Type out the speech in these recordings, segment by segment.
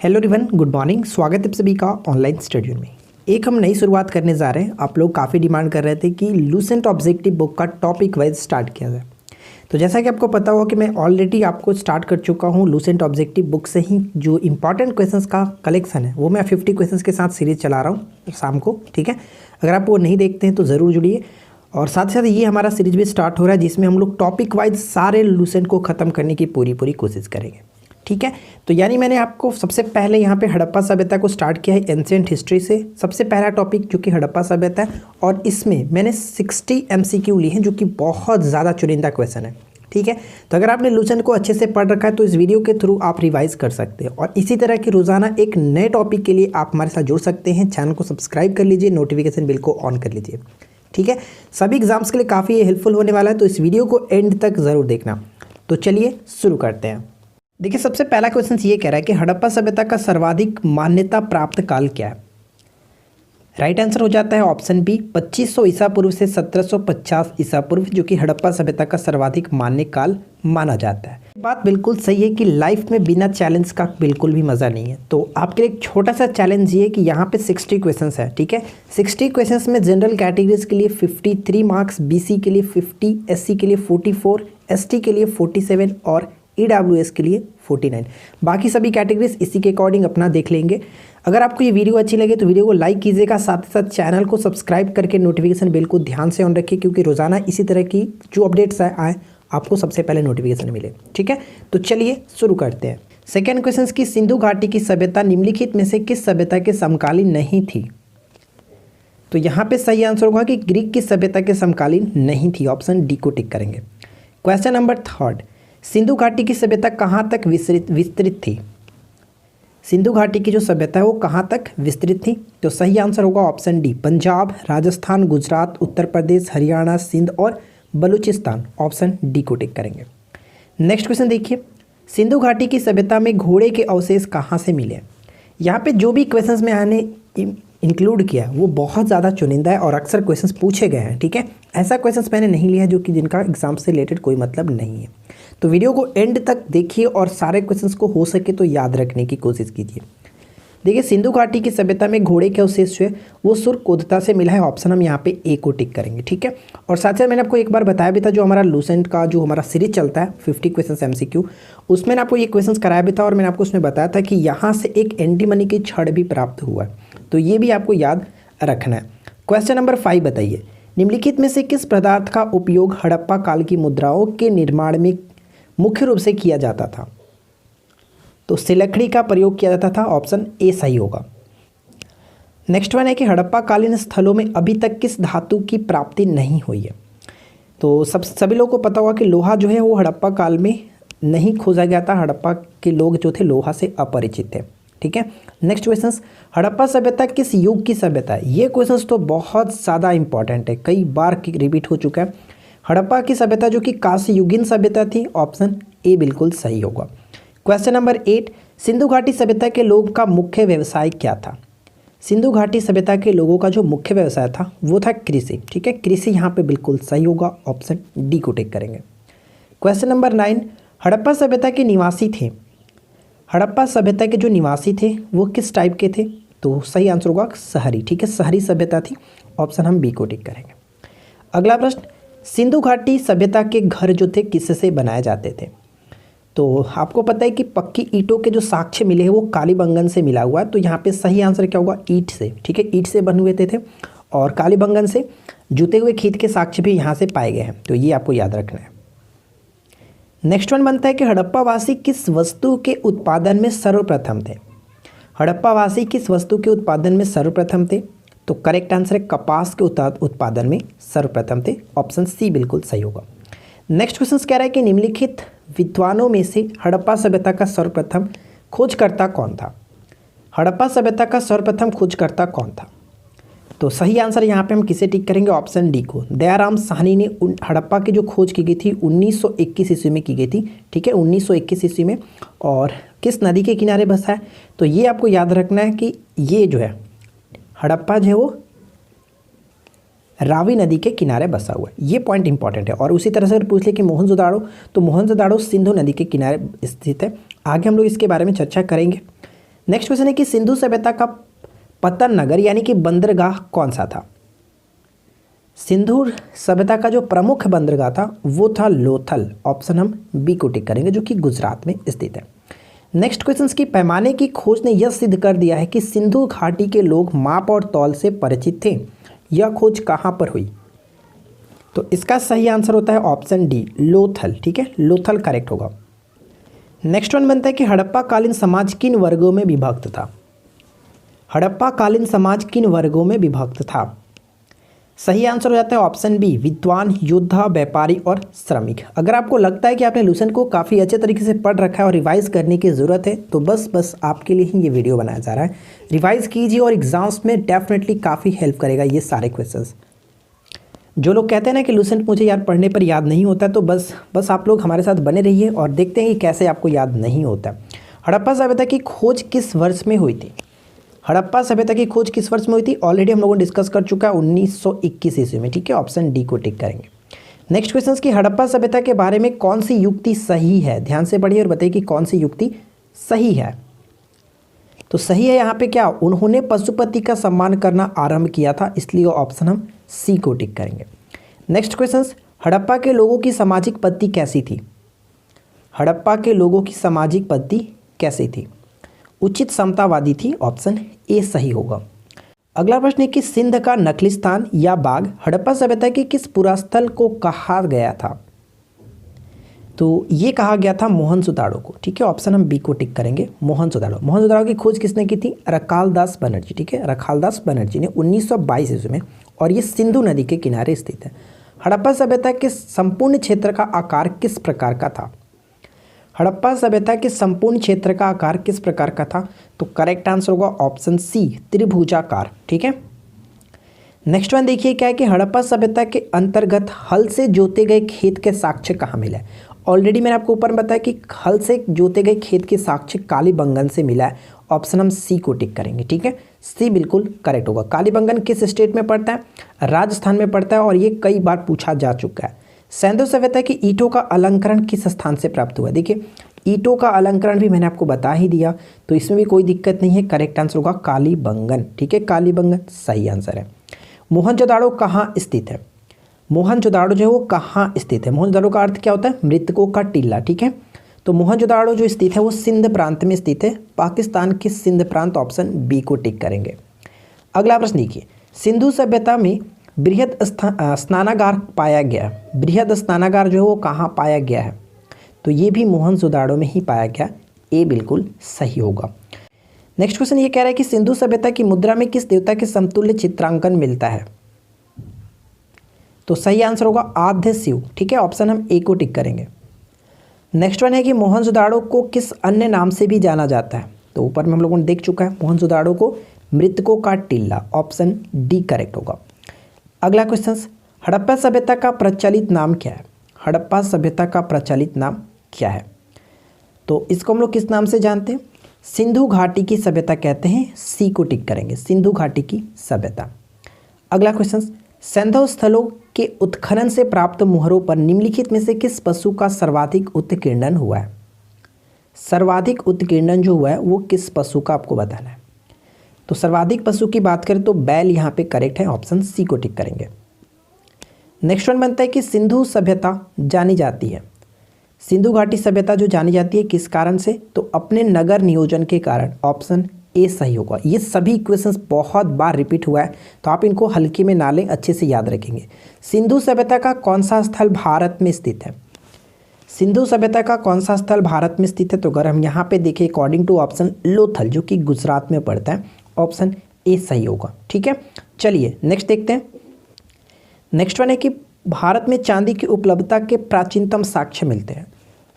Hello everyone, good morning. स्वागत है आप सभी का ऑनलाइन स्टडी में। एक हम नई शुरुआत करने जा रहे हैं। आप लोग काफ़ी डिमांड कर रहे थे कि लूसेंट ऑब्जेक्टिव बुक का टॉपिक वाइज स्टार्ट किया जाए। तो जैसा कि आपको पता होगा कि मैं ऑलरेडी आपको स्टार्ट कर चुका हूँ लूसेंट ऑब्जेक्टिव बुक से ही जो इंपॉर्टेंट क्वेश्चंस का कलेक्शन है वो मैं 50 क्वेश्चंस के साथ सीरीज चला रहा हूँ शाम को। ठीक है, अगर आप वो नहीं देखते हैं तो ज़रूर जुड़िए। और साथ ही साथ ये हमारा सीरीज भी स्टार्ट हो रहा है जिसमें हम लोग टॉपिक वाइज सारे लूसेंट को ख़त्म करने की पूरी कोशिश करेंगे। ठीक है, तो यानी मैंने आपको सबसे पहले यहाँ पे हड़प्पा सभ्यता को स्टार्ट किया है एंशिएंट हिस्ट्री से। सबसे पहला टॉपिक जो कि हड़प्पा सभ्यता है और इसमें मैंने 60 MCQ ली हैं जो कि बहुत ज़्यादा चुनिंदा क्वेश्चन है। ठीक है, तो अगर आपने लूसेंट को अच्छे से पढ़ रखा है तो इस वीडियो के थ्रू आप रिवाइज कर सकते हैं और इसी तरह की रोज़ाना एक नए टॉपिक के लिए आप हमारे साथ जुड़ सकते हैं। चैनल को सब्सक्राइब कर लीजिए, नोटिफिकेशन बिल को ऑन कर लीजिए। ठीक है, सभी एग्जाम्स के लिए काफ़ी हेल्पफुल होने वाला है, तो इस वीडियो को एंड तक ज़रूर देखना। तो चलिए शुरू करते हैं। देखिए, सबसे पहला क्वेश्चन ये कह रहा है कि हड़प्पा सभ्यता का सर्वाधिक मान्यता प्राप्त काल क्या है। राइट आंसर हो जाता है ऑप्शन बी 2500 ईसा पूर्व से 1750 ईसा पूर्व, जो कि हड़प्पा सभ्यता का सर्वाधिक मान्य काल माना जाता है। बात बिल्कुल सही है कि लाइफ में बिना चैलेंज का बिल्कुल भी मज़ा नहीं है। तो आपके लिए एक छोटा सा चैलेंज ये है कि यहाँ पे 60 क्वेश्चंस है। ठीक है, 60 क्वेश्चंस में जनरल कैटेगरीज के लिए 53 मार्क्स, BC के लिए 50, SC के लिए 44, ST के लिए 47 और EWS के लिए 49। बाकी सभी कैटेगरीज इसी के अकॉर्डिंग अपना देख लेंगे। अगर आपको ये वीडियो अच्छी लगे तो वीडियो को लाइक कीजिएगा, साथ ही साथ चैनल को सब्सक्राइब करके नोटिफिकेशन बिल को ध्यान से ऑन रखिए, क्योंकि रोज़ाना इसी तरह की जो अपडेट्स आए आपको सबसे पहले नोटिफिकेशन मिले। ठीक है, तो चलिए शुरू करते हैं। सेकेंड क्वेश्चन की सिंधु घाटी की सभ्यता निम्नलिखित में से किस सभ्यता के समकालीन नहीं थी। तो यहाँ पे सही आंसर होगा कि ग्रीक की सभ्यता के समकालीन नहीं थी। ऑप्शन डी को टिक करेंगे। क्वेश्चन नंबर थर्ड, सिंधु घाटी की सभ्यता कहाँ तक विस्तृत थी। सिंधु घाटी की जो सभ्यता है वो कहाँ तक विस्तृत थी। तो सही आंसर होगा ऑप्शन डी, पंजाब, राजस्थान, गुजरात, उत्तर प्रदेश, हरियाणा, सिंध और बलूचिस्तान। ऑप्शन डी को टिक करेंगे। नेक्स्ट क्वेश्चन देखिए, सिंधु घाटी की सभ्यता में घोड़े के अवशेष कहाँ से मिले। यहाँ पे जो भी क्वेश्चंस में मैंने इंक्लूड किया वो बहुत ज़्यादा चुनिंदा है और अक्सर क्वेश्चंस पूछे गए हैं। ठीक है, ऐसा क्वेश्चंस मैंने नहीं लिया जो कि जिनका एग्जाम से रिलेटेड कोई मतलब नहीं है। तो वीडियो को एंड तक देखिए और सारे क्वेश्चंस को हो सके तो याद रखने की कोशिश कीजिए। देखिए, सिंधु घाटी की सभ्यता में घोड़े के अवशेष जो है वो सुरकोदता से मिला है। ऑप्शन हम यहाँ पे ए को टिक करेंगे। ठीक है, और साथ ही मैंने आपको एक बार बताया भी था जो हमारा लूसेंट का जो हमारा सीरीज चलता है 50 क्वेश्चन MCQ, उसमें मैंने आपको ये क्वेश्चन कराया भी था और मैंने आपको उसमें बताया था कि यहाँ से एक एंटीमनी की छड़ भी प्राप्त हुआ है। तो ये भी आपको याद रखना है। क्वेश्चन नंबर 5 बताइए, निम्नलिखित में से किस पदार्थ का उपयोग हड़प्पा काल की मुद्राओं के निर्माण में मुख्य रूप से किया जाता था। तो सिलकड़ी का प्रयोग किया जाता था। ऑप्शन ए सही होगा। नेक्स्ट वन है कि हड़प्पा कालीन स्थलों में अभी तक किस धातु की प्राप्ति नहीं हुई है। तो सभी लोगों को पता होगा कि लोहा जो है वो हड़प्पा काल में नहीं खोजा गया था। हड़प्पा के लोग जो थे लोहा से अपरिचित थे। ठीक है, नेक्स्ट क्वेश्चन, हड़प्पा सभ्यता किस युग की सभ्यता है। ये क्वेश्चन तो बहुत ज़्यादा इंपॉर्टेंट है, कई बार रिपीट हो चुका है। हड़प्पा की सभ्यता जो कि कांस्य युगीन सभ्यता थी। ऑप्शन ए बिल्कुल सही होगा। क्वेश्चन नंबर 8, सिंधु घाटी सभ्यता के लोगों का मुख्य व्यवसाय क्या था। सिंधु घाटी सभ्यता के लोगों का जो मुख्य व्यवसाय था वो था कृषि। ठीक है, कृषि यहाँ पे बिल्कुल सही होगा। ऑप्शन डी को टिक करेंगे। क्वेश्चन नंबर 9, हड़प्पा सभ्यता के निवासी थे। हड़प्पा सभ्यता के जो निवासी थे वो किस टाइप के थे। तो सही आंसर होगा शहरी। ठीक है, शहरी सभ्यता थी। ऑप्शन हम बी को टिक करेंगे। अगला प्रश्न, सिंधु घाटी सभ्यता के घर जो थे किससे बनाए जाते थे। तो आपको पता है कि पक्की ईंटों के जो साक्ष्य मिले हैं वो कालीबंगन से मिला हुआ है। तो यहाँ पे सही आंसर क्या होगा, ईंट से। ठीक है, ईंट से बने हुए थे और कालीबंगन से जुते हुए खींच के साक्ष्य भी यहाँ से पाए गए हैं। तो ये आपको याद रखना है। नेक्स्ट वन बनता है कि हड़प्पावासी किस वस्तु के उत्पादन में सर्वप्रथम थे। हड़प्पावासी किस वस्तु के उत्पादन में सर्वप्रथम थे। तो करेक्ट आंसर है कपास के उत्पादन में सर्वप्रथम थे। ऑप्शन सी बिल्कुल सही होगा। नेक्स्ट क्वेश्चन कह रहा है कि निम्नलिखित विद्वानों में से हड़प्पा सभ्यता का सर्वप्रथम खोजकर्ता कौन था। हड़प्पा सभ्यता का सर्वप्रथम खोजकर्ता कौन था। तो सही आंसर यहाँ पे हम किसे टिक करेंगे, ऑप्शन डी को। दयाराम साहनी ने हड़प्पा की जो खोज की गई थी 1921 ईस्वी में की गई थी। ठीक है, 1921 ईस्वी में। और किस नदी के किनारे बसा है। तो ये आपको याद रखना है कि ये जो है हड़प्पा जो है वो रावी नदी के किनारे बसा हुआ है। ये पॉइंट इंपॉर्टेंट है। और उसी तरह से अगर पूछ ले कि मोहनजोदाड़ो, तो मोहनजोदाड़ो सिंधु नदी के किनारे स्थित है। आगे हम लोग इसके बारे में चर्चा करेंगे। नेक्स्ट क्वेश्चन है कि सिंधु सभ्यता का पतन नगर यानी कि बंदरगाह कौन सा था। सिंधु सभ्यता का जो प्रमुख बंदरगाह था वो था लोथल। ऑप्शन हम बी को टिक करेंगे, जो कि गुजरात में स्थित है। नेक्स्ट क्वेश्चन की पैमाने की खोज ने यह सिद्ध कर दिया है कि सिंधु घाटी के लोग माप और तौल से परिचित थे। यह खोज कहाँ पर हुई। तो इसका सही आंसर होता है ऑप्शन डी, लोथल। ठीक है, लोथल करेक्ट होगा। नेक्स्ट वन बनता है कि हड़प्पा कालीन समाज किन वर्गों में विभक्त था। हड़प्पा कालीन समाज किन वर्गों में विभक्त था। सही आंसर हो जाता है ऑप्शन बी, विद्वान, योद्धा, व्यापारी और श्रमिक। अगर आपको लगता है कि आपने लूसेंट को काफ़ी अच्छे तरीके से पढ़ रखा है और रिवाइज करने की ज़रूरत है तो बस आपके लिए ही ये वीडियो बनाया जा रहा है। रिवाइज कीजिए और एग्जाम्स में डेफिनेटली काफ़ी हेल्प करेगा ये सारे क्वेश्चंस। जो लोग कहते हैं ना कि लूसेंट मुझे यार पढ़ने पर याद नहीं होता, तो बस आप लोग हमारे साथ बने रहिए और देखते हैं कि कैसे आपको याद नहीं होता। हड़प्पा सभ्यता की खोज किस वर्ष में हुई थी। हड़प्पा सभ्यता की खोज किस वर्ष में हुई थी, ऑलरेडी हम लोगों ने डिस्कस कर चुका है 1921 ईस्वी में। ठीक है, ऑप्शन डी को टिक करेंगे। नेक्स्ट क्वेश्चन की हड़प्पा सभ्यता के बारे में कौन सी युक्ति सही है। ध्यान से पढ़िए और बताइए कि कौन सी युक्ति सही है। तो सही है यहाँ पे क्या, उन्होंने पशुपति का सम्मान करना आरंभ किया था, इसलिए ऑप्शन हम सी को टिक करेंगे। नेक्स्ट क्वेश्चन, हड़प्पा के लोगों की सामाजिक पद्धति कैसी थी। हड़प्पा के लोगों की सामाजिक पद्धति कैसी थी। उचित समतावादी थी, ऑप्शन ए सही होगा। अगला प्रश्न है कि सिंध का नखलिस्तान या बाग हड़प्पा सभ्यता के किस पुरास्थल को कहा गया था। तो ये कहा गया था मोहनजोदाड़ो को। ठीक है, ऑप्शन हम बी को टिक करेंगे, मोहनजोदाड़ो। मोहनजोदाड़ो की खोज किसने की थी, रखालदास बनर्जी। ठीक है, रखालदास बनर्जी ने 1922 ईस्वी में, और ये सिंधु नदी के किनारे स्थित है। हड़प्पा सभ्यता के संपूर्ण क्षेत्र का आकार किस प्रकार का था। हड़प्पा सभ्यता के संपूर्ण क्षेत्र का आकार किस प्रकार का था। तो करेक्ट आंसर होगा ऑप्शन सी, त्रिभुजाकार। ठीक है, नेक्स्ट वन देखिए क्या है कि हड़प्पा सभ्यता के अंतर्गत हल से जोते गए खेत के साक्ष्य कहाँ मिला है। ऑलरेडी मैंने आपको ऊपर बताया कि हल से जोते गए खेत के साक्ष्य कालीबंगन से मिला है, ऑप्शन हम सी को टिक करेंगे। ठीक है, सी बिल्कुल करेक्ट होगा। कालीबंगन किस स्टेट में पड़ता है, राजस्थान में पड़ता है, और ये कई बार पूछा जा चुका है। सिंधु सभ्यता की ईंटों का अलंकरण किस स्थान से प्राप्त हुआ। देखिए ईंटों का अलंकरण भी मैंने आपको बता ही दिया, तो इसमें भी कोई दिक्कत नहीं है। करेक्ट आंसर होगा कालीबंगन। ठीक है, कालीबंगन सही आंसर है। मोहनजोदाड़ो कहाँ स्थित है। मोहनजोदाड़ो जो है वो कहाँ स्थित है। मोहनजोदाड़ो का अर्थ क्या होता है, मृतकों का टीला। ठीक है, तो मोहनजोदाड़ो जो स्थित है वो सिंध प्रांत में स्थित है, पाकिस्तान के सिंध प्रांत, ऑप्शन बी को टिक करेंगे। अगला प्रश्न देखिए, सिंधु सभ्यता में बृहद स्नानागार पाया गया। बृहद स्नानागार जो है वो कहाँ पाया गया है। तो ये भी मोहनजोदाड़ो में ही पाया गया, ए बिल्कुल सही होगा। नेक्स्ट क्वेश्चन ये कह रहा है कि सिंधु सभ्यता की मुद्रा में किस देवता के समतुल्य चित्रांकन मिलता है। तो सही आंसर होगा आद्य शिव। ठीक है, ऑप्शन हम ए को टिक करेंगे। नेक्स्ट वन है कि मोहनजोदाड़ो को किस अन्य नाम से भी जाना जाता है। तो ऊपर में हम लोगों ने देख चुका है, मोहनजोदाड़ो को मृतकों का टीला, ऑप्शन डी करेक्ट होगा। अगला क्वेश्चन, हड़प्पा सभ्यता का प्रचलित नाम क्या है। हड़प्पा सभ्यता का प्रचलित नाम क्या है। तो इसको हम लोग किस नाम से जानते हैं, सिंधु घाटी की सभ्यता कहते हैं, सी को टिक करेंगे, सिंधु घाटी की सभ्यता। अगला क्वेश्चन, सैंधव स्थलों के उत्खनन से प्राप्त मुहरों पर निम्नलिखित में से किस पशु का सर्वाधिक उत्कीर्णन हुआ है। सर्वाधिक उत्कीर्णन जो हुआ है वो किस पशु का आपको बताना है। तो सर्वाधिक पशु की बात करें तो बैल यहाँ पे करेक्ट है, ऑप्शन सी को टिक करेंगे। नेक्स्ट वन बनता है कि सिंधु सभ्यता जानी जाती है। सिंधु घाटी सभ्यता जो जानी जाती है किस कारण से, तो अपने नगर नियोजन के कारण, ऑप्शन ए सही होगा। ये सभी इक्वेशंस बहुत बार रिपीट हुआ है, तो आप इनको हल्के में ना लें, अच्छे से याद रखेंगे। सिंधु सभ्यता का कौन सा स्थल भारत में स्थित है। सिंधु सभ्यता का कौन सा स्थल भारत में स्थित है। तो अगर हम यहाँ पे देखें अकॉर्डिंग टू ऑप्शन लोथल जो कि गुजरात में पड़ता है, ऑप्शन ए सही होगा। ठीक है, चलिए नेक्स्ट देखते हैं। नेक्स्ट वन है कि भारत में चांदी की उपलब्धता के प्राचीनतम साक्ष्य मिलते हैं।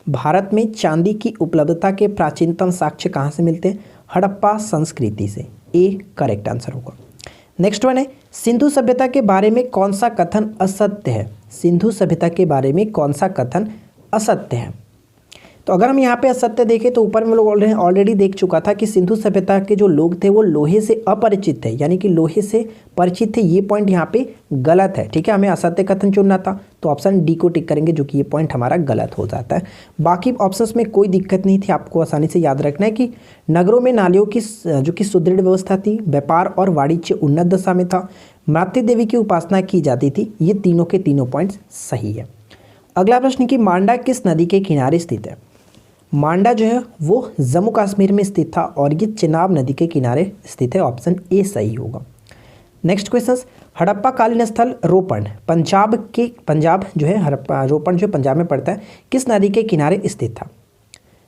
भारत में चांदी की उपलब्धता के प्राचीनतम साक्ष्य कहाँ से मिलते हैं, हड़प्पा संस्कृति से, ए करेक्ट आंसर होगा। नेक्स्ट वन है सिंधु सभ्यता के बारे में कौन सा कथन असत्य है। सिंधु सभ्यता के बारे में कौन सा कथन असत्य है। तो अगर हम यहाँ पे असत्य देखें तो ऊपर में लोग ऑलरेडी देख चुका था कि सिंधु सभ्यता के जो लोग थे वो लोहे से अपरिचित थे, यानी कि लोहे से परिचित थे। ये पॉइंट यहाँ पे गलत है, ठीक है, हमें असत्य कथन चुनना था, तो ऑप्शन डी को टिक करेंगे, जो कि ये पॉइंट हमारा गलत हो जाता है। बाकी ऑप्शंस में कोई दिक्कत नहीं थी, आपको आसानी से याद रखना है कि नगरों में नालियों की जो कि सुदृढ़ व्यवस्था थी, व्यापार और वाणिज्य उन्नत दशा में था, मातृ देवी की उपासना की जाती थी। ये तीनों के तीनों पॉइंट्स सही है। अगला प्रश्न कि मांडा किस नदी के किनारे स्थित है? मांडा जो है वो जम्मू कश्मीर में स्थित था और ये चिनाब नदी के किनारे स्थित है। ऑप्शन ए सही होगा। नेक्स्ट क्वेश्चन, हड़प्पा कालीन स्थल रोपण पंजाब जो है हड़प्पा रोपण जो पंजाब में पड़ता है, किस नदी के किनारे स्थित था?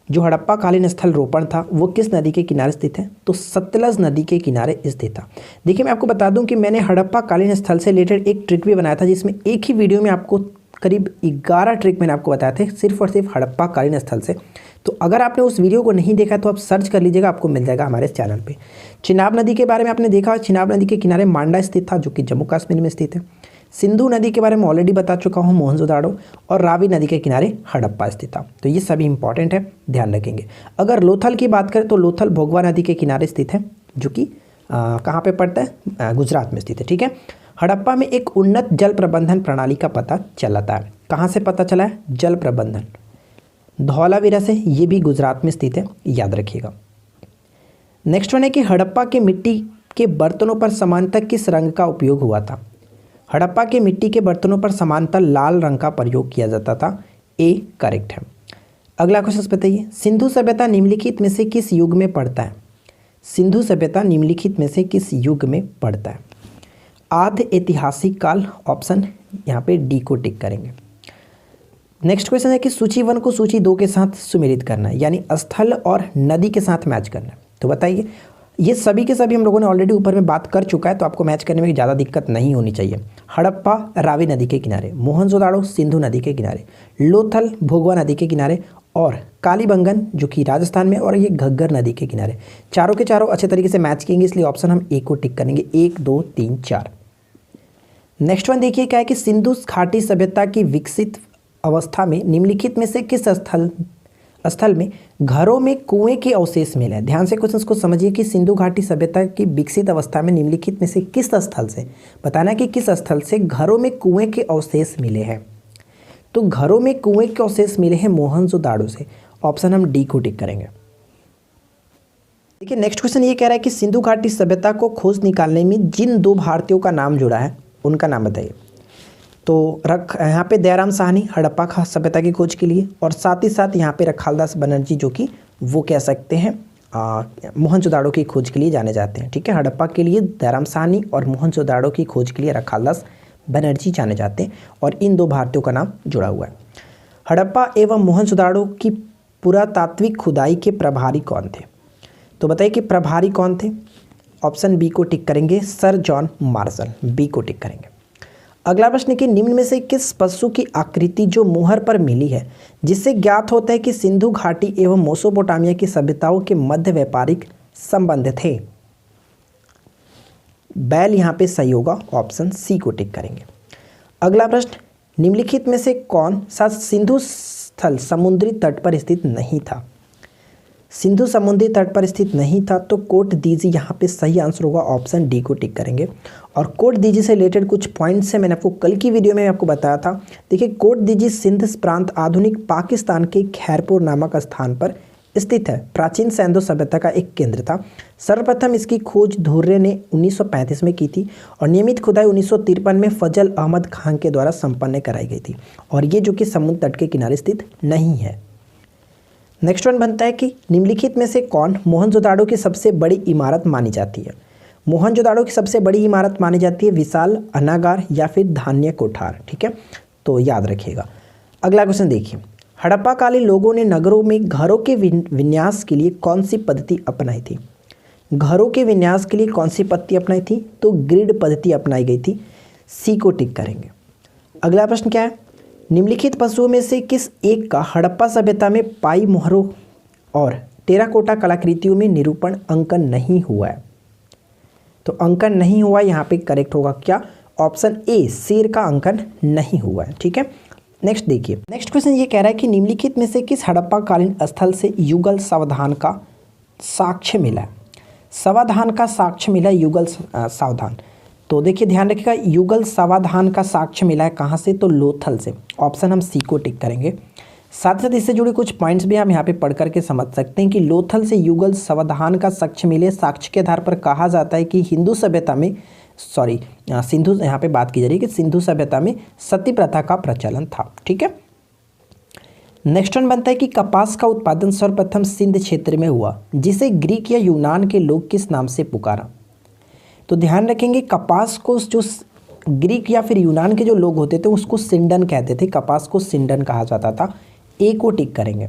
जो हड़प्पा कालीन स्थल रोपण था वो किस नदी के किनारे स्थित है? तो सतलज नदी के किनारे स्थित था। देखिए मैं आपको बता दूं कि मैंने हड़प्पा कालीन स्थल से रिलेटेड एक ट्रिक भी बनाया था, जिसमें एक ही वीडियो में आपको करीब 11 ट्रिक मैंने आपको बताए थे सिर्फ और सिर्फ हड़प्पा कालीन स्थल से। तो अगर आपने उस वीडियो को नहीं देखा तो आप सर्च कर लीजिएगा, आपको मिल जाएगा हमारे चैनल पे। चिनाब नदी के बारे में आपने देखा, चिनाब नदी के किनारे मांडा स्थित था जो कि जम्मू कश्मीर में स्थित है। सिंधु नदी के बारे में ऑलरेडी बता चुका हूँ, मोहनजोदाड़ो, और रावी नदी के किनारे हड़प्पा स्थित था। तो ये सभी इंपॉर्टेंट है, ध्यान रखेंगे। अगर लोथल की बात करें तो लोथल भोगवा नदी के किनारे स्थित है, जो कि कहाँ पे पड़ता है? गुजरात में स्थित है, ठीक है। हड़प्पा में एक उन्नत जल प्रबंधन प्रणाली का पता चलाता है। कहाँ से पता चला है? जल प्रबंधन धौलावीरा से, ये भी गुजरात में स्थित है, याद रखिएगा। नेक्स्ट वन है कि हड़प्पा के मिट्टी के बर्तनों पर समानतः किस रंग का उपयोग हुआ था? हड़प्पा के मिट्टी के बर्तनों पर समानतः लाल रंग का प्रयोग किया जाता था। ए करेक्ट है। अगला क्वेश्चन बताइए, सिंधु सभ्यता निम्नलिखित में से किस युग में पड़ता है? सिंधु सभ्यता निम्नलिखित में से किस युग में पड़ता है? आद्य ऐतिहासिक काल, ऑप्शन यहाँ पे डी को टिक करेंगे। नेक्स्ट क्वेश्चन है कि सूची 1 को सूची 2 के साथ सुमेलित करना है, यानी स्थल और नदी के साथ मैच करना है। तो बताइए, ये सभी के सभी हम लोगों ने ऑलरेडी ऊपर में बात कर चुका है, तो आपको मैच करने में ज़्यादा दिक्कत नहीं होनी चाहिए। हड़प्पा रावी नदी के किनारे, मोहनजोदाड़ो सिंधु नदी के किनारे, लोथल भोगवा नदी के किनारे, और कालीबंगन जो कि राजस्थान में, और ये घग्गर नदी के किनारे। चारों के चारों अच्छे तरीके से मैच किएंगे, इसलिए ऑप्शन हम ए को टिक करेंगे। 1 2 3 4। नेक्स्ट वन देखिए क्या है कि सिंधु घाटी सभ्यता की विकसित अवस्था में निम्नलिखित में से किस स्थल में घरों में कुएं के अवशेष मिले हैं? ध्यान से क्वेश्चन को समझिए कि सिंधु घाटी सभ्यता की विकसित अवस्था में निम्नलिखित में से किस स्थल से, बताना कि किस स्थल से घरों में कुएं के अवशेष मिले हैं। तो घरों में कुएं के अवशेष मिले हैं मोहनजोदाड़ो से। ऑप्शन हम डी को टिक करेंगे। देखिए नेक्स्ट क्वेश्चन ये कह रहा है कि सिंधु घाटी सभ्यता को खोज निकालने में जिन 2 भारतीयों का नाम जुड़ा है उनका नाम बताइए। तो यहाँ पे दयाराम साहनी हड़प्पा सभ्यता की खोज के लिए, और साथ ही साथ यहाँ पे रखालदास बनर्जी जो कि वो कह सकते हैं मोहनजोदाड़ो की खोज के लिए जाने जाते हैं, ठीक है। हड़प्पा के लिए दयाराम साहनी और मोहनजोदाड़ो की खोज के लिए रखालदास बनर्जी जाने जाते हैं, और इन 2 भारतीयों का नाम जुड़ा हुआ है। हड़प्पा एवं मोहनजोदाड़ो की पुरातात्विक खुदाई के प्रभारी कौन थे? तो बताइए कि प्रभारी कौन थे? ऑप्शन बी को टिक करेंगे, सर जॉन मार्शल, बी को टिक करेंगे। अगला प्रश्न कि निम्न में से किस पशु की आकृति जो मोहर पर मिली है जिससे ज्ञात होता है कि सिंधु घाटी एवं मेसोपोटामिया की सभ्यताओं के मध्य व्यापारिक संबंध थे? बैल यहाँ पे सही होगा, ऑप्शन सी को टिक करेंगे। अगला प्रश्न, निम्नलिखित में से कौन सा सिंधु स्थल समुद्री तट पर स्थित नहीं था? सिंधु समुद्री तट पर स्थित नहीं था, तो कोट दीजी यहाँ पे सही आंसर होगा, ऑप्शन डी को टिक करेंगे। और कोट दीजी से रिलेटेड कुछ पॉइंट्स हैं, मैंने आपको कल की वीडियो में आपको बताया था। देखिए कोट दीजी सिंध प्रांत आधुनिक पाकिस्तान के खैरपुर नामक स्थान पर स्थित है। प्राचीन सैंधो सभ्यता का एक केंद्र था। सर्वप्रथम इसकी खोज धुर्रे ने 1935 में की थी, और नियमित खुदाई 1953 में फजल अहमद खान के द्वारा संपन्न कराई गई थी, और ये जो कि समुद्र तट के किनारे स्थित नहीं है। नेक्स्ट वन बनता है कि निम्नलिखित में से कौन मोहनजोदाड़ो की सबसे बड़ी इमारत मानी जाती है? मोहनजोदाड़ो की सबसे बड़ी इमारत मानी जाती है विशाल अनागार या फिर धान्य कोठार, ठीक है, तो याद रखिएगा। अगला क्वेश्चन देखिए, हड़प्पा कालीन लोगों ने नगरों में घरों के विन्यास के लिए कौन सी पद्धति अपनाई थी? घरों के विन्यास के लिए कौन सी पद्धति अपनाई थी? तो ग्रिड पद्धति अपनाई गई थी, सी को टिक करेंगे। अगला प्रश्न क्या है, निम्नलिखित पशुओं में से किस एक का हड़प्पा सभ्यता में पाई मोहरों और टेराकोटा कलाकृतियों में निरूपण अंकन नहीं हुआ है? तो अंकन नहीं हुआ यहाँ पे करेक्ट होगा क्या? ऑप्शन ए, शेर का अंकन नहीं हुआ है, ठीक है। नेक्स्ट देखिए, नेक्स्ट क्वेश्चन ये कह रहा है कि निम्नलिखित में से किस हड़प्पा कालीन स्थल से युगल सावधान का साक्ष्य मिला है। सावधान का साक्ष्य मिला है युगल सावधान। तो देखिए ध्यान रखिएगा, युगल सावधान का साक्ष्य मिला है कहाँ से, तो लोथल से। ऑप्शन हम सी को टिक करेंगे। साथ साथ इससे जुड़े कुछ पॉइंट्स भी हम यहाँ पे पढ़ करके समझ सकते हैं कि लोथल से युगल सावधान का साक्ष्य मिले। साक्ष्य के आधार पर कहा जाता है कि हिंदू सभ्यता में सिंधु, यहाँ पे बात की जा रही है कि सिंधु सभ्यता में सती प्रथा का प्रचलन था। ठीक है, नेक्स्ट वन बनता है कि कपास का उत्पादन सर्वप्रथम सिंध क्षेत्र में हुआ, जिसे ग्रीक या यूनान के लोग किस नाम से पुकारा। तो ध्यान रखेंगे, कपास को जो ग्रीक या फिर यूनान के जो लोग होते थे उसको सिंडन कहते थे, कपास को सिंडन कहा जाता था। ए को टिक करेंगे।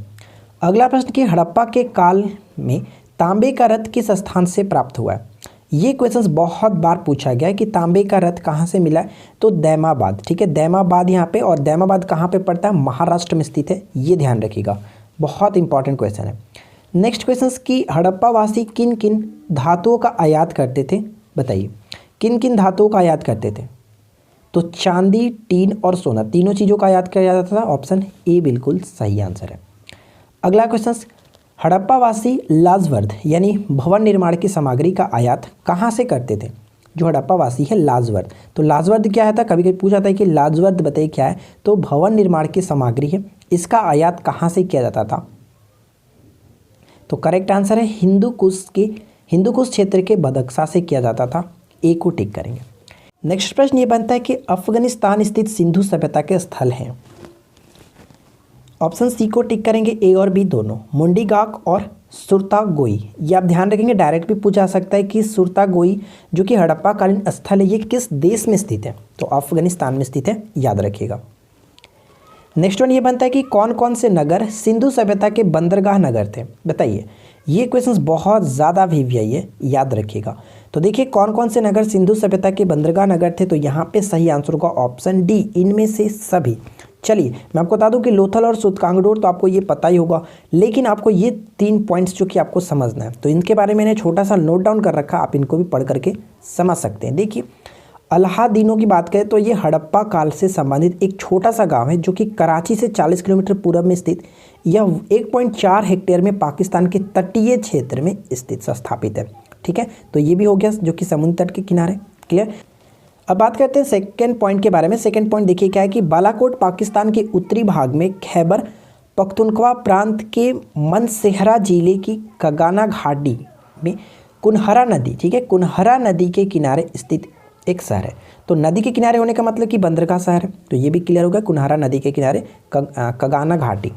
अगला प्रश्न कि हड़प्पा के काल में तांबे का रथ किस स्थान से प्राप्त हुआ है। ये क्वेश्चंस बहुत बार पूछा गया है कि तांबे का रथ कहाँ से मिला है, तो दैमाबाद। ठीक है, दैमाबाद यहाँ पे, और दैमाबाद कहाँ पे पड़ता है, महाराष्ट्र में स्थित है, ये ध्यान रखिएगा, बहुत इंपॉर्टेंट क्वेश्चन है। नेक्स्ट क्वेश्चन कि हड़प्पावासी किन किन धातुओं का आयात करते थे, बताइए किन किन धातुओं का आयात करते थे। तो चांदी, टीन और सोना, तीनों चीज़ों का आयात किया जाता था। ऑप्शन ए बिल्कुल सही आंसर है। अगला क्वेश्चन, हड़प्पावासी लाजवर्द यानी भवन निर्माण की सामग्री का आयात कहाँ से करते थे। जो हड़प्पावासी है लाजवर्द, तो लाजवर्द क्या है था, कभी कभी पूछा जाता है कि लाजवर्द बताइए क्या है, तो भवन निर्माण की सामग्री है, इसका आयात कहाँ से किया जाता था। तो करेक्ट आंसर है हिंदू कुश क्षेत्र के बदख्शा से किया जाता था। ए को टिक करेंगे। नेक्स्ट प्रश्न ये बनता है कि अफगानिस्तान स्थित सिंधु सभ्यता के स्थल हैं। ऑप्शन सी को टिक करेंगे, ए और बी दोनों, मुंडीगाक और सुरतागोई। ये आप ध्यान रखेंगे, डायरेक्ट भी पूछा सकता है कि सुरतागोई जो कि हड़प्पा कालीन स्थल है, ये किस देश में स्थित है, तो अफगानिस्तान में स्थित है, याद रखिएगा। नेक्स्ट वन ये बनता है कि कौन कौन से नगर सिंधु सभ्यता के बंदरगाह नगर थे, बताइए। ये क्वेश्चंस बहुत ज़्यादा वीवीआई है, याद रखिएगा। तो देखिए कौन कौन से नगर सिंधु सभ्यता के बंदरगाह नगर थे, तो यहाँ पे सही आंसर होगा ऑप्शन डी, इनमें से सभी। चलिए मैं आपको बता दूं कि लोथल और सूतकांगडोर तो आपको ये पता ही होगा, लेकिन आपको ये 3 पॉइंट्स जो कि आपको समझना है, तो इनके बारे में मैंने छोटा सा नोट डाउन कर रखा, आप इनको भी पढ़ करके समझ सकते हैं। देखिए अलाहादीनों की बात करें तो ये हड़प्पा काल से संबंधित एक छोटा सा गांव है जो कि कराची से 40 किलोमीटर पूर्व में स्थित, यह 1.4 हेक्टेयर में पाकिस्तान के तटीय क्षेत्र में स्थित स्थापित है। ठीक है, तो ये भी हो गया जो कि समुद्र तट के किनारे। क्लियर। अब बात करते हैं सेकंड पॉइंट के बारे में। सेकंड पॉइंट देखिए क्या है कि बालाकोट पाकिस्तान के उत्तरी भाग में खैबर पख्तूनख्वा प्रांत के मनसेहरा जिले की कगाना घाटी में कुनहरा नदी, ठीक है, कुनहरा नदी के किनारे स्थित एक शहर है। तो नदी के किनारे होने का मतलब कि बंदरगाह शहर है, तो ये भी क्लियर होगा, कुनहरा नदी के किनारे कगाना घाटी।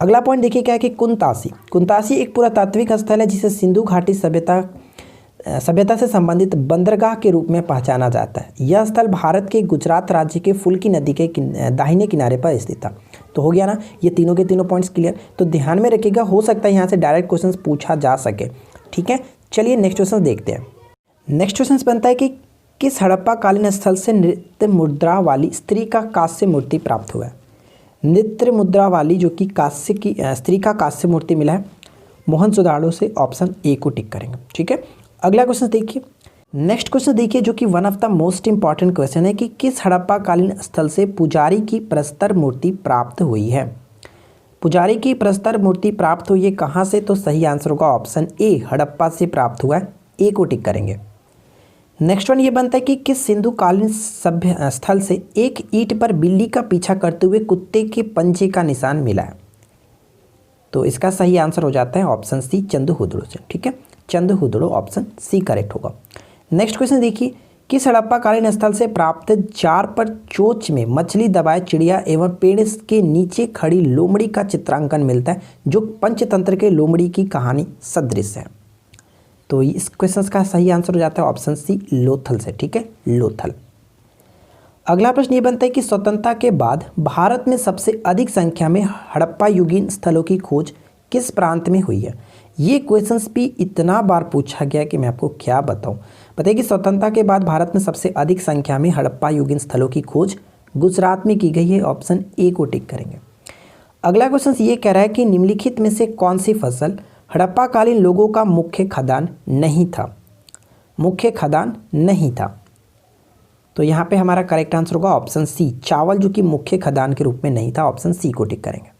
अगला पॉइंट देखिए क्या है कि कुंतासी एक पुरातात्विक स्थल है जिसे सिंधु घाटी सभ्यता से संबंधित बंदरगाह के रूप में पहचाना जाता है। यह स्थल भारत के गुजरात राज्य के फुल्की नदी के दाहिने किनारे पर स्थित था। तो हो गया ना, ये तीनों के तीनों पॉइंट्स क्लियर। तो ध्यान में रखिएगा, हो सकता है यहाँ से डायरेक्ट क्वेश्चन पूछा जा सके। ठीक है, चलिए नेक्स्ट क्वेश्चन देखते हैं। नेक्स्ट क्वेश्चन बनता है कि किस हड़प्पा कालीन स्थल से नृत्य मुद्रा वाली स्त्री का कांस्य मूर्ति प्राप्त हुआ है। नृत्य मुद्रा वाली जो कि कांस्य की स्त्री का कांस्य मूर्ति मिला है मोहनजोदाड़ो से। ऑप्शन ए को टिक करेंगे। ठीक है, अगला क्वेश्चन देखिए। नेक्स्ट क्वेश्चन देखिए जो कि one of the most important question है कि किस हड़प्पा कालीन स्थल से पुजारी की प्रस्तर मूर्ति प्राप्त हुई है। पुजारी की प्रस्तर मूर्ति प्राप्त हुई है कहाँ से, तो सही आंसर होगा ऑप्शन ए, हड़प्पा से प्राप्त हुआ है। ए को टिक करेंगे। नेक्स्ट वन ये बनता है कि किस सिंधु कालीन सभ्य स्थल से एक ईंट पर बिल्ली का पीछा करते हुए कुत्ते के पंजे का निशान मिला है। तो इसका सही आंसर हो जाता है ऑप्शन सी, चंद्रहुदड़ो से। ठीक है, चंद्रहुदड़ो ऑप्शन सी करेक्ट होगा। नेक्स्ट क्वेश्चन देखिए, किस हड़प्पा कालीन स्थल से प्राप्त जार पर चोंच में मछली दबाए चिड़िया एवं पेड़ के नीचे खड़ी लोमड़ी का चित्रांकन मिलता है जो पंचतंत्र के लोमड़ी की कहानी सदृश है। तो इस क्वेश्चन का सही आंसर हो जाता है ऑप्शन सी, लोथल से। ठीक है, लोथल। अगला प्रश्न ये बनता है कि स्वतंत्रता के बाद भारत में सबसे अधिक संख्या में हड़प्पा युगीन स्थलों की खोज किस प्रांत में हुई है। ये क्वेश्चंस भी इतना बार पूछा गया कि मैं आपको क्या बताऊं। बताइए कि स्वतंत्रता के बाद भारत में सबसे अधिक संख्या में हड़प्पा युगीन स्थलों की खोज गुजरात में की गई है। ऑप्शन ए को टिक करेंगे। अगला क्वेश्चन ये कह रहा है कि निम्नलिखित में से कौन सी फसल हड़प्पा कालीन लोगों का मुख्य खदान नहीं था। मुख्य खदान नहीं था। तो यहाँ पे हमारा करेक्ट आंसर होगा ऑप्शन सी, चावल जो कि मुख्य खाद्यान्न के रूप में नहीं था। ऑप्शन सी को टिक करेंगे।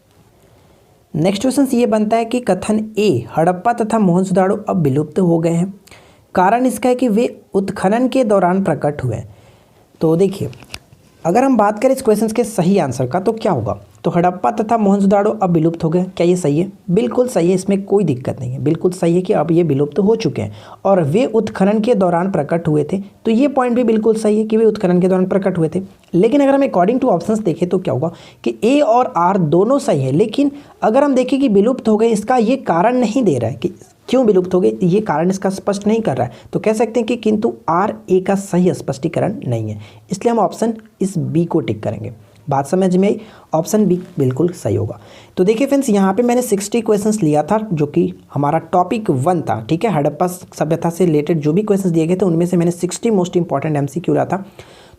नेक्स्ट क्वेश्चन ये बनता है कि कथन ए, हड़प्पा तथा मोहनजोदड़ो अब विलुप्त हो गए हैं, कारण इसका है कि वे उत्खनन के दौरान प्रकट हुए। तो देखिए, अगर हम बात करें इस क्वेश्चन के सही आंसर का तो क्या होगा, तो हड़प्पा तथा मोहनजोदड़ो अब विलुप्त हो गए। क्या ये सही है? बिल्कुल सही है, इसमें कोई दिक्कत नहीं है, बिल्कुल सही है कि अब ये विलुप्त हो चुके हैं और वे उत्खनन के दौरान प्रकट हुए थे। तो ये पॉइंट भी बिल्कुल सही है कि वे उत्खनन के दौरान प्रकट हुए थे। लेकिन अगर हम अकॉर्डिंग टू ऑप्शंस देखें तो क्या होगा कि ए और आर दोनों सही है, लेकिन अगर हम देखें कि विलुप्त हो गए, इसका ये कारण नहीं दे रहा है कि क्यों विलुप्त हो गए, ये कारण इसका स्पष्ट नहीं कर रहा है। तो कह सकते हैं कि किंतु आर ए का सही स्पष्टीकरण नहीं है, इसलिए हम ऑप्शन इस बी को टिक करेंगे। बात समझ में आई? ऑप्शन बी बिल्कुल सही होगा। तो देखिए फ्रेंड्स, यहाँ पे मैंने 60 क्वेश्चंस लिया था जो कि हमारा टॉपिक 1 था, ठीक है। हड़प्पा सभ्यता से रिलेटेड जो भी क्वेश्चंस दिए गए थे उनमें से मैंने 60 मोस्ट इंपॉर्टेंट MCQ लिया था।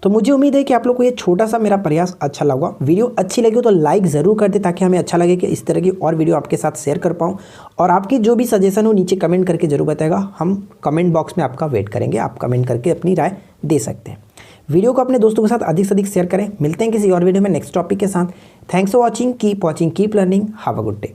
तो मुझे उम्मीद है कि आप लोग को ये छोटा सा मेरा प्रयास अच्छा लगा। वीडियो अच्छी लगी हो तो लाइक ज़रूर कर दे, ताकि हमें अच्छा लगे कि इस तरह की और वीडियो आपके साथ शेयर कर पाऊँ। और आपकी जो भी सजेशन हो नीचे कमेंट करके जरूर बताएगा, हम कमेंट बॉक्स में आपका वेट करेंगे। आप कमेंट करके अपनी राय दे सकते हैं। वीडियो को अपने दोस्तों के साथ अधिक से अधिक शेयर करें। मिलते हैं किसी और वीडियो में नेक्स्ट टॉपिक के साथ। Thanks for watching, keep learning, have a good day.